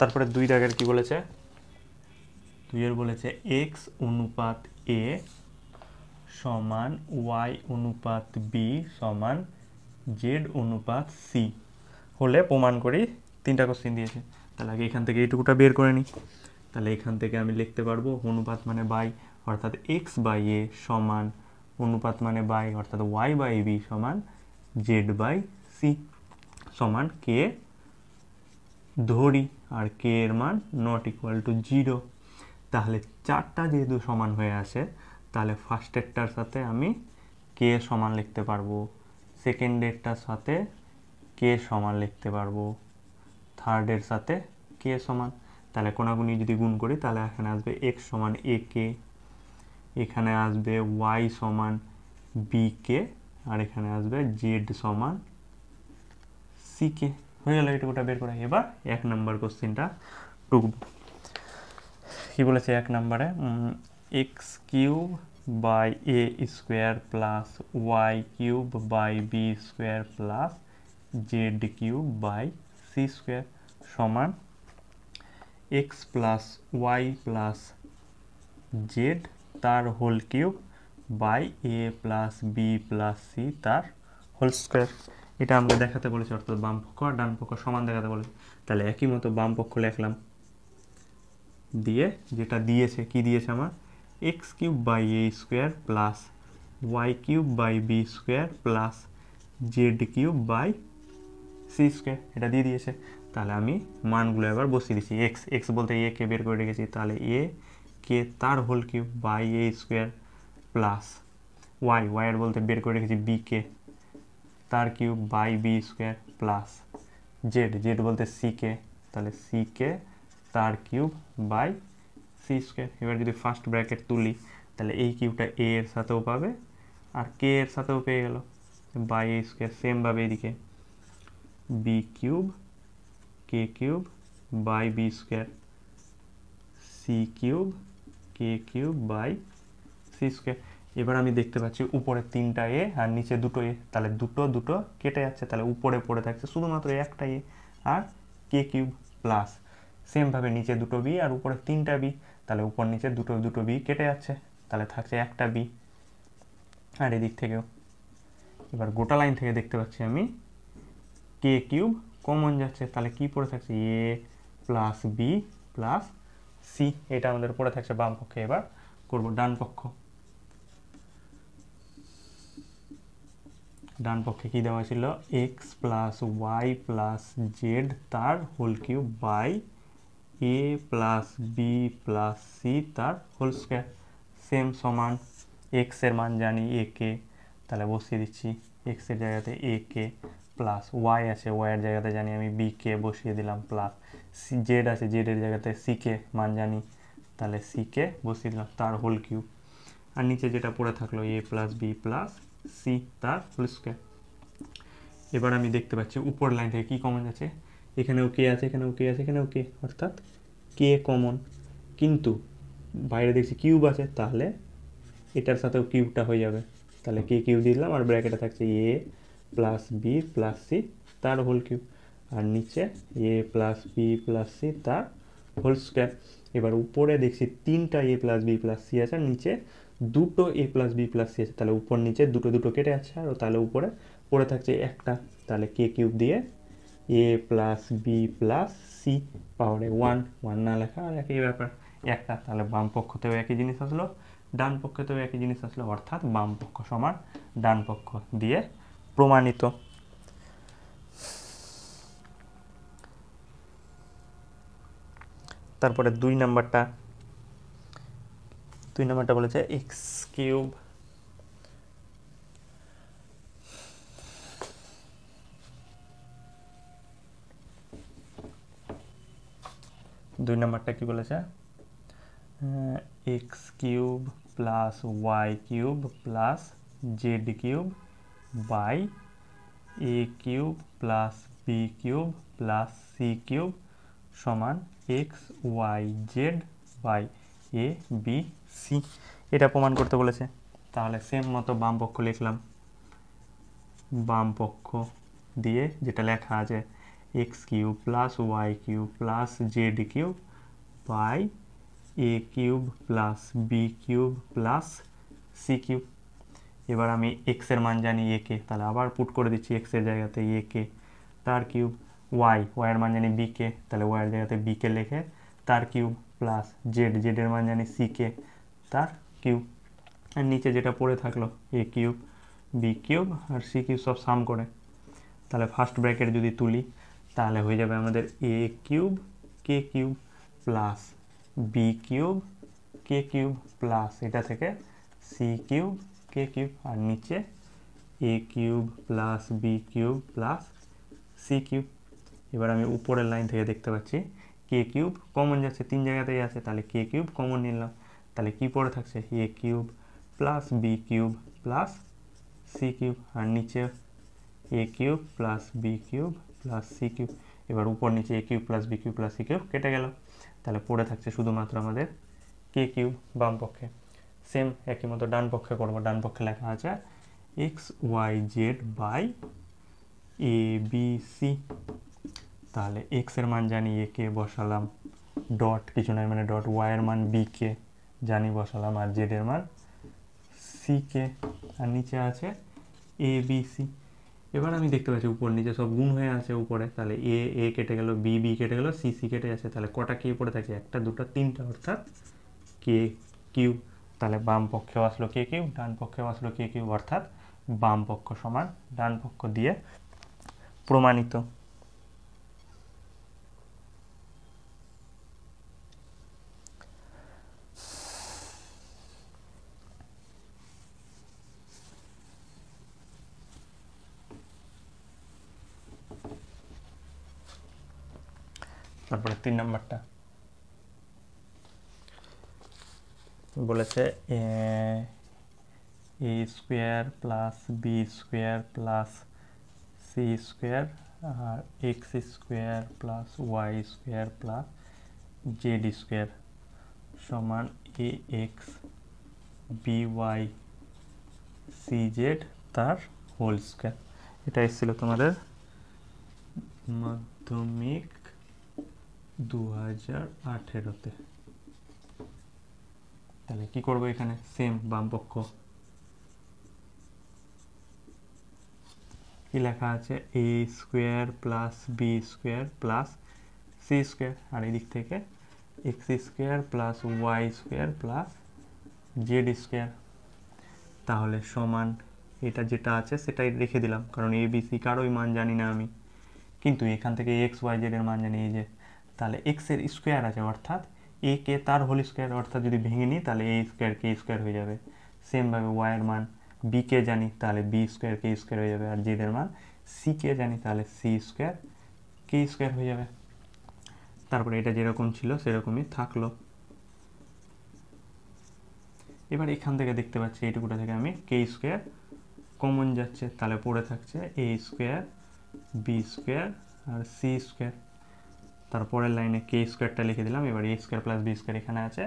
তারপরে 2 দাগের কি বলেছে, 2 এর বলেছে এক্স অনুপাত এ সমান ওয়াই অনুপাত বি সমান জেড অনুপাত সি হলে প্রমাণ করি। 3টা কোশ্চেন দিয়েছে। তাহলে আগে এখান থেকে এইটুকুটা বের করে নিই। তাহলে এখান থেকে আমি লিখতে পারবো অনুপাত মানে বাই অর্থাৎ এক্স বাই এ সমান অনুপাত মানে বাই অর্থাৎ ওয়াই বাই বি সমান জেড বাই সি সমান কে ধরি আর কে এর মান নট ইকুয়াল টু 0। তাহলে 4টা যেহেতু সমান হয়ে আসে তাহলে ফার্স্টেরটার সাথে আমি কে সমান লিখতে পারবো, সেকেন্ডেরটার সাথে কে সমান লিখতে পারবো, থার্ডের সাথে কে সমান। তাহলে কোনাগুনি যদি গুণ করি তাহলে এখানে আসবে এক্স সমান এ কে, এখানে আসবে ওয়াই সমান বি কে, আর এখানে আসবে জেড সমান সি কে। হয়ে গেল এইটুকুটা বের করা। এবার 1 নম্বর কোশ্চেনটা টুকবো। কি বলেছে 1 নম্বরে, X cube by A square plus Y cube by B square plus Z cube by C square সমান X plus Y plus Z তার whole cube by A plus B plus C তার হোল স্কোয়ার। এটা আমাকে দেখাতে বলেছে, অর্থাৎ বাম পক্ষ আর ডান পক্ষ সমান দেখাতে বলেছে। তাহলে একই মতো বাম পক্ষ লিখলাম, দিয়ে যেটা দিয়েছে কি দিয়েছে আমার x cube by A square plus Y cube by B square plus Z cube by C square এটা দিয়ে দিয়েছে। তাহলে আমি মানগুলো এবার বসিয়ে দিচ্ছি। এক্স এক্স বলতে এ কে বের করে রেখেছি, তাহলে এ কে তার whole cube by A square plus Y ওয়াইয়ের বলতে বের করে রেখেছি বি কে তার cube by B square plus Z Z বলতে সি কে, তাহলে সি কে তার কিউব বাই সি স্কোয়ার। এবার যদি ফার্স্ট ব্র্যাকেট তুলি তাহলে এই কিউবটা এ এর সাথেও পাবে আর কে এর সাথেও পেয়ে গেল বাই এ স্কোয়ার। সেমভাবে এদিকে B cube K cube by B square C cube K cube by C square. এবার আমি দেখতে পাচ্ছি উপরে 3টা এ আর নিচে 2টো এ, তাহলে দুটো দুটো কেটে যাচ্ছে, তাহলে উপরে পড়ে থাকছে শুধুমাত্র একটা এ আর কে কিউব প্লাস সেমভাবে নিচে 2টো বি আর উপরে 3টা বি, তাহলে উপর নিচে দুটো দুটো বি কেটে যাচ্ছে, তাহলে থাকছে একটা বি আর এদিক থেকেও। এবার গোটা লাইন থেকে দেখতে পাচ্ছি আমি কে কিউব কমন যাচ্ছে, তাহলে কি পড়ে থাকছে এ প্লাস বি প্লাস সি, এটা আমাদের পড়ে থাকছে বাম পক্ষে। এবার করব ডান পক্ষ। ডান পক্ষে কি দেওয়া ছিল X plus Y plus Z তার whole cube by A plus B plus C তার হোল স্কোয়ার সেম সমান এক্স এর মান জানি এ কে, তাহলে বসিয়ে দিচ্ছি এক্স এর জায়গাতে এ কে প্লাস ওয়াই আছে ওয়াই এর জায়গাতে জানি আমি বি কে বসিয়ে দিলাম প্লাস সি জেড আছে জেড এর জায়গাতে সি কে মান জানি, তাহলে সি কে বসিয়ে দিলাম তার হোল কিউব আর নিচে যেটা পড়ে থাকলো এ প্লাস বি প্লাস সি তার হোল স্কোয়ার। এবার আমি দেখতে পাচ্ছি উপর লাইন থেকে কি কমন যাচ্ছে, এখানেও কে আছে এখানেও কে আছে এখানেও কে, অর্থাৎ কে কমন, কিন্তু বাইরে দেখছি কিউব আছে, তাহলে এটার সাথেও কিউবটা হয়ে যাবে, তাহলে কে কিউব দিয়ে দিলাম আর ব্র্যাকেটে থাকছে এ প্লাস বি প্লাস সি তার হোল কিউব আর নিচে এ প্লাস বি প্লাস সি তার হোল স্কোয়ার। এবার উপরে দেখছি 3টা এ প্লাস বি প্লাস সি আছে আর নিচে 2টো এ প্লাস বি প্লাস সি আছে, তাহলে উপর নিচে দুটো দুটো কেটে যাচ্ছে আর তাহলে উপরে পড়ে থাকছে একটা, তাহলে কে কিউব দিয়ে এ প্লাস বি প্লাস সি পাওয়ারে 1 না লেখা আর একই ব্যাপার একটা, তাহলে বাম পক্ষতেও একই জিনিস আসলো ডান পক্ষতেও একই জিনিস আসলো, অর্থাৎ বাম পক্ষ সমান ডান পক্ষ দিয়ে প্রমাণিত। তারপরে 2 নাম্বারটা বলেছে এক্স কিউব দুই নাম্বারটা কি বলেছে X cube plus Y cube plus Z cube by A cube plus B cube plus C cube সমান X Y Z by A B C, এটা প্রমাণ করতে বলেছে। তাহলে সেম মতো বাম পক্ষ লিখলাম, বাম পক্ষ দিয়ে যেটা লেখা আছে X cube plus Y cube plus Z cube by A cube plus B cube plus C cube. এবার আমি এক্সের মান জানি এ কে, তাহলে আবার পুট করে দিচ্ছি এক্সের জায়গাতে এ কে তার কিউব, ওয়াইয়ের মান জানি বি কে, তাহলে ওয়াইয়ের জায়গাতে বি কে লেখে তার কিউব প্লাস জেডের মান জানি সি কে তার কিউব। আর নিচে যেটা পড়ে থাকলো এ কিউব বি কিউব আর সি কিউব সব সাম করে, তাহলে ফার্স্ট ব্র্যাকেট যদি তুলি তাহলে হয়ে যাবে আমাদের A cube K cube plus B cube K cube plus এটা থেকে সি কিউব কে কিউব, আর নিচে A cube plus B cube plus C cube. এবার আমি উপরের লাইন থেকে দেখতে পাচ্ছি কে কিউব কমন যাচ্ছে, 3 জায়গাতেই আছে, তাহলে কে কিউব কমন নিলাম, তাহলে কি পড়ে থাকছে A cube plus B cube plus C cube, আর নিচে A cube plus B cube plus C cube. এবার উপর নিচে A cube plus B cube plus C cube কেটে গেল, তাহলে পড়ে থাকছে শুধুমাত্র আমাদের কে কিউব বাম পক্ষে। সেম একই মতো ডান পক্ষে করবো, ডান পক্ষে লেখা আছে X Y Z by A B C. তাহলে এক্স এর মান জানি এ কে বসালাম, ডট কিছু নয় মানে ডট, ওয়াইয়ের মান বি কে জানি বসালাম, আর জেড এর মান সি কে, আর নিচে আছে এ বি সি। এবার আমি দেখতে পাচ্ছি উপর নিচে সব গুণ হয়ে আছে উপরে, তাহলে এ এ কেটে গেল, বি বি কেটে গেল, সি সি কেটে আছে, তাহলে কটা কে পড়ে থাকে একটা দুটো তিনটা, অর্থাৎ কে কিউব। তাহলে বাম পক্ষেও আসলো কে কিউব, ডান পক্ষেও আসলো কে কিউব, অর্থাৎ বাম পক্ষ সমান ডান পক্ষ দিয়ে প্রমাণিত। তারপরে 3 নম্বরটা বলেছে A square plus B square plus C square আর X square plus Y square plus Z square সমান A X B Y C Z তার হোল স্কোয়ার। এটা এসেছিল তোমাদের মাধ্যমিক 2018-তে। তাহলে কি করবো এখানে, সেম বাম পক্ষ কি লেখা আছে A square plus B square plus C square, আর এই দিক থেকে X square plus Y square plus Z square. তাহলে সমান এটা যেটা আছে সেটাই রেখে দিলাম, কারণ এ বি সি কারোই মান জানি না আমি, কিন্তু এখান থেকে এক্স ওয়াই জেড এর মান জানি এই যে, তাহলে এক্স এর স্কোয়ার আছে অর্থাৎ এ কে তার হোল স্কোয়ার, অর্থাৎ যদি ভেঙে নিই তাহলে এ স্কোয়ার কে স্কোয়ার হয়ে যাবে। সেমভাবে ওয়াই এর মান বি কে জানি তাহলে বি স্কোয়ার কে স্কোয়ার হয়ে যাবে, আর জেড এর মান সি কে জানি তাহলে সি স্কোয়ার কে স্কোয়ার হয়ে যাবে। তারপরে এটা যেরকম ছিল সেরকমই থাকলো। এবার এখান থেকে দেখতে পাচ্ছি এইটুকুটা থেকে আমি কে স্কোয়ার কমন যাচ্ছে, তাহলে পড়ে থাকছে এ স্কোয়ার বি স্কোয়ার আর সি স্কোয়ার। তারপরের লাইনে কে স্কোয়ারটা লিখে দিলাম। এবার A square plus B square এখানে আছে,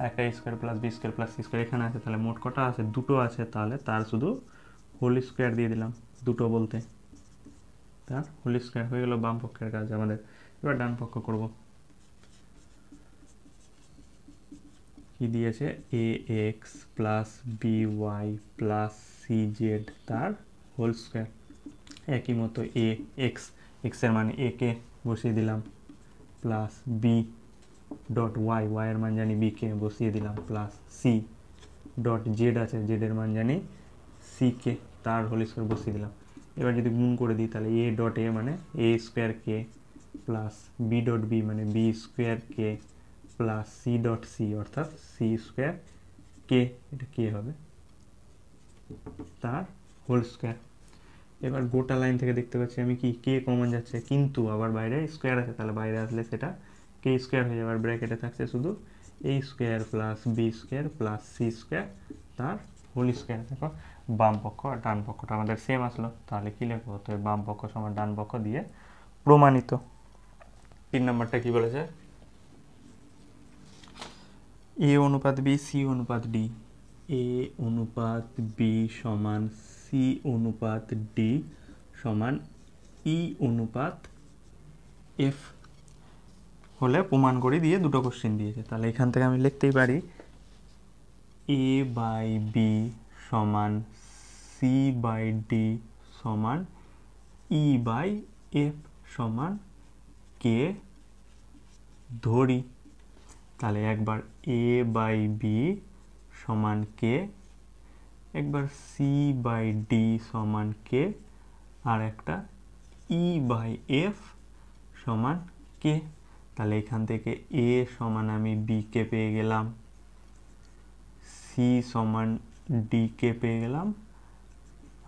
একটা A square plus B square plus C square এখানে আছে, তাহলে মোট কটা আছে দুটো আছে, তাহলে তার শুধু হোল স্কোয়ার দিয়ে দিলাম, দুটো বলতে তার হোল স্কোয়ার হয়ে গেল বাম পক্ষের কাজ আমাদের। এবার ডান পক্ষ করব, কি দিয়েছে A X plus B Y plus C Z তার হোল স্কোয়ার। একই মতো এ এক্স এক্সের মানে এ কে বসিয়ে দিলাম প্লাস বি ডট ওয়াই ওয়াইয়ের মান জানি বি কে বসিয়ে দিলাম প্লাস সি ডট জেড আছে জেডের মান জানি সি কে তার হোল স্কোয়ার বসিয়ে দিলাম। এবার যদি গুণ করে দিই তাহলে এ ডট এ মানে এ square k plus B dot B মানে B square k plus C dot C অর্থাৎ সি স্কোয়ার কে, এটা কে হবে তার হোল স্কোয়ার। এবার গোটা লাইন থেকে দেখতে পাচ্ছি আমি কি কে কমন যাচ্ছে, কিন্তু আবার বাইরে স্কোয়ার আছে, তাহলে বাইরে আসলে সেটা কে স্কোয়ার হয়ে যাবে, আর ব্র্যাকেটে থাকছে শুধু A square plus B square plus C square তার হোল স্কোয়ার। দেখো বাম পক্ষ আর ডান পক্ষটা আমাদের সেম আসলো, তাহলে কি লিখবো, তো বাম পক্ষ সমান ডান পক্ষ দিয়ে প্রমাণিত। 3 নম্বরটা কি বলেছে, এ অনুপাত বি সি অনুপাত ডি, এ অনুপাত বি সমান সি অনুপাত ডি সমান ই অনুপাত এফ হলে প্রমাণ করে দিয়ে দুটো কোশ্চেন দিয়েছে। তাহলে এখান থেকে আমি লিখতেই পারি এ বাই বি সমান সি বাই ডি সমান ই বাই এফ সমান কে ধরি। তাহলে একবার এ বাই বি সমান কে, একবার সি বাই ডি সমান কে, আর একটা ই বাই এফ সমান কে। তাহলে এখান থেকে এ সমান আমি বি কে পেয়ে গেলাম, সি সমান ডি কে পেয়ে গেলাম,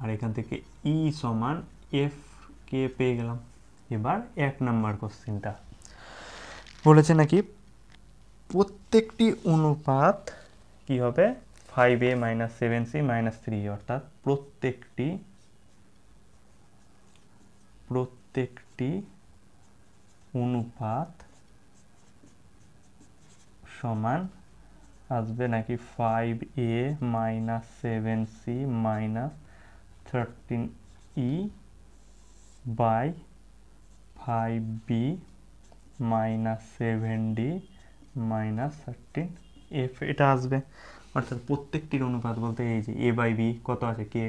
আর এখান থেকে ই সমান এফ কে পেয়ে গেলাম। এবার 1 নাম্বার কোশ্চেনটা বলেছে নাকি প্রত্যেকটি অনুপাত কি হবে 5a মাইনাস 7c মাইনাস 3, অর্থাৎ প্রত্যেকটি অনুপাত সমান আসবে নাকি 5a minus 7c minus 13e by 5b minus 7d minus 13f, এটা আসবে। অর্থাৎ প্রত্যেকটির অনুপাত বলতে এই যে এ বাই বি কত আছে কে,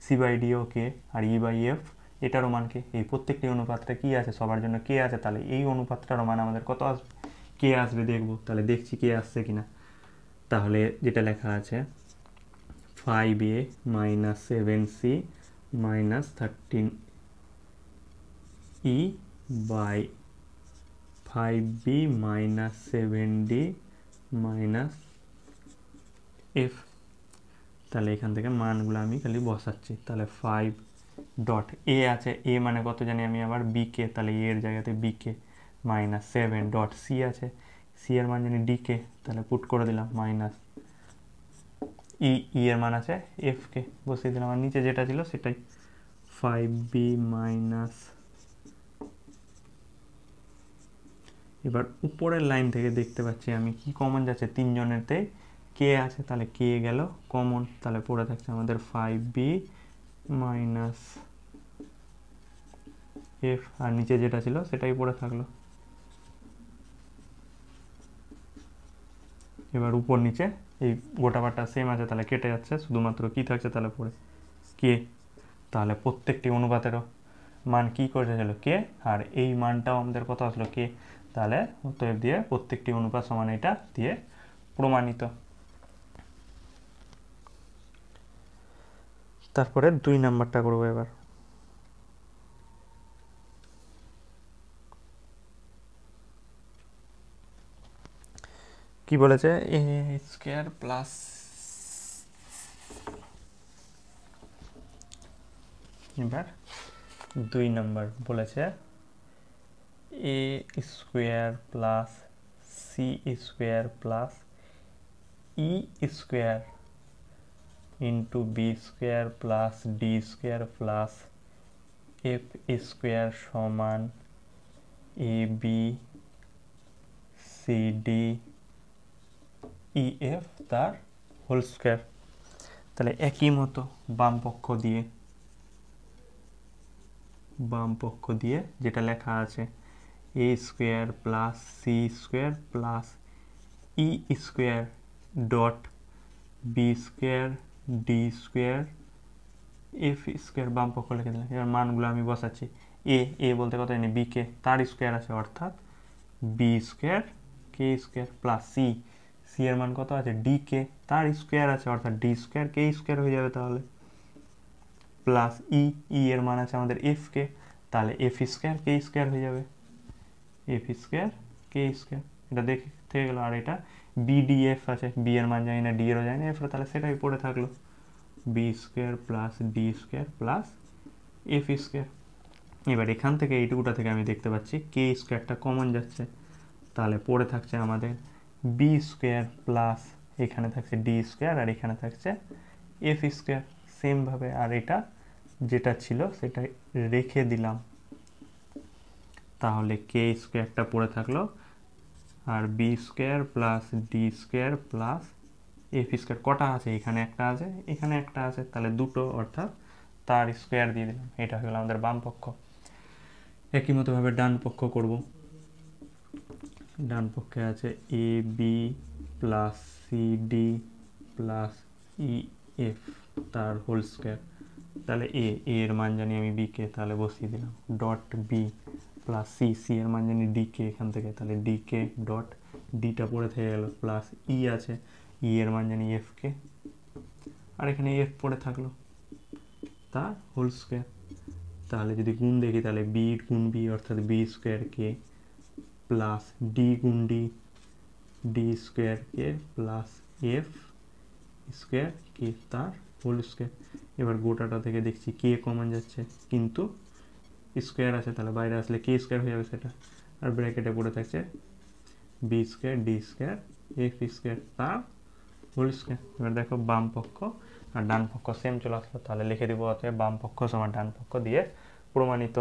সি বাই ডিও কে, আর ই বাই এফ এটারও মান কে। এই প্রত্যেকটি অনুপাতটা কি আছে, সবার জন্য কে আছে। তাহলে এই অনুপাতটারও মান আমাদের কত আসবে, কে আসবে দেখবো। তাহলে দেখছি কে আসছে কিনা। তাহলে যেটা লেখা আছে 5a minus 7c minus 13e by 5b minus 7d minus F. তাহলে এখান থেকে মানগুলো আমি খালি বসাচ্ছি। তাহলে 5 ডট এ আছে, এ মানে কত জানি আমি, আবার বি কে, তাহলে এর জায়গাতে বি কে মাইনাস 7 ডট সি আছে, সি এর মান জানি ডি কে, তাহলে পুট করে দিলাম মাইনাস ই এর মান আছে এফ কে, বসিয়ে দিলাম। আর নিচে যেটা ছিল সেটাই 5b মাইনাস, এবার উপরের লাইন থেকে দেখতে পাচ্ছি আমি কি কমন যাচ্ছে, 3 জনেরতে কে আছে, তাহলে কে গেল কমন। তাহলে পড়ে থাকছে আমাদের 5b মাইনাস এফ, আর নিচে যেটা ছিল সেটাই পড়ে থাকলো। এবার উপর নিচে এই গোটা পাটটা সেম আছে, তাহলে কেটে যাচ্ছে, শুধুমাত্র কি থাকছে তাহলে পড়ে কে। তাহলে প্রত্যেকটি অনুপাতেরও মান কি করেছিল কে, আর এই মানটাও আমাদের কত আসলো কে। তাহলে অতএব দিয়ে প্রত্যেকটি অনুপাত সমান এটা দিয়ে প্রমাণিত। তারপরে 2 নাম্বারটা করবো। এবার কি বলেছে, এ স্কোয়ার প্লাস এবার 2 নাম্বার বলেছে A square plus C square plus E square into B square plus D square plus F square সমান A B C D E F তার হোল স্কোয়ার। তাহলে একই মতো বাম পক্ষ দিয়ে যেটা লেখা আছে A square plus C square plus E square dot B square D square F square বাম পক্ষ লিখে দিলাম। এবার মানগুলো আমি বসাচ্ছি। এ বলতে কত জানি বি কে, তার স্কোয়ার আছে অর্থাৎ বি স্কোয়ার কে স্কোয়ার প্লাস সি এর মান কত আছে ডি কে, তার স্কোয়ার আছে অর্থাৎ ডি স্কোয়ার কে স্কোয়ার হয়ে যাবে। তাহলে প্লাস ই এর মান আছে আমাদের এফ কে, তাহলে এফ স্কোয়ার কে স্কোয়ার হয়ে যাবে, এফ স্কোয়ার কে স্কোয়ার। এটা দেখতে গেল। আর এটা বিডিএফ আছে, বি এর মান জানি না, ডি এরও জানি না, এফ, তাহলে সেটাই পড়ে থাকলো B square plus D square plus F square. এবার এখান থেকে এইটুকুটা থেকে আমি দেখতে পাচ্ছি কে স্কোয়ারটা কমন যাচ্ছে, তাহলে পড়ে থাকছে আমাদের বি স্কোয়ার প্লাস এখানে থাকছে ডি স্কোয়ার আর এখানে থাকছে এফ স্কোয়ার সেমভাবে। আর এটা যেটা ছিল সেটা রেখে দিলাম, তাহলে কে স্কোয়ারটা পড়ে থাকলো আর B square plus D square plus F square কটা আছে, এখানে একটা আছে এখানে একটা আছে, তাহলে দুটো অর্থাৎ তার স্কোয়ার দিয়ে দিলাম। এটা হলো আমাদের বাম পক্ষ। একই মতোভাবে ডান পক্ষ করব। ডান পক্ষে আছে A B plus C D plus E F তার হোল স্কোয়ার। তাহলে এর মান জানি আমি বি কে, তাহলে বসিয়ে দিলাম ডট বি প্লাস সি এর মান জানি ডি কে এখান থেকে, তাহলে ডি কে ডট ডিটা পড়ে থেকে গেল প্লাস ই আছে, এর মান জানি এফ কে, আর এখানে এফ পড়ে থাকলো তার হোল স্কোয়ার। তাহলে যদি গুণ দেখি তাহলে বি গুণ বি অর্থাৎ B square k plus D গুণ D D square k plus F square কে তার হোল স্কোয়ার। এবার গোটাটা থেকে দেখছি কে কমন যাচ্ছে কিন্তু স্কোয়ার আছে, তাহলে বাইরে আসলে কে স্কোয়ার হয়ে যাবে সেটা, আর ব্র্যাকেটে পড়ে থাকছে B square D square F square তার হোল স্কোয়ার। এবার দেখো বাম পক্ষ আর ডান পক্ষ সেম চলে আসলো, তাহলে লিখে দিব অতএব বাম পক্ষ সমান ডান পক্ষ দিয়ে প্রমাণিত।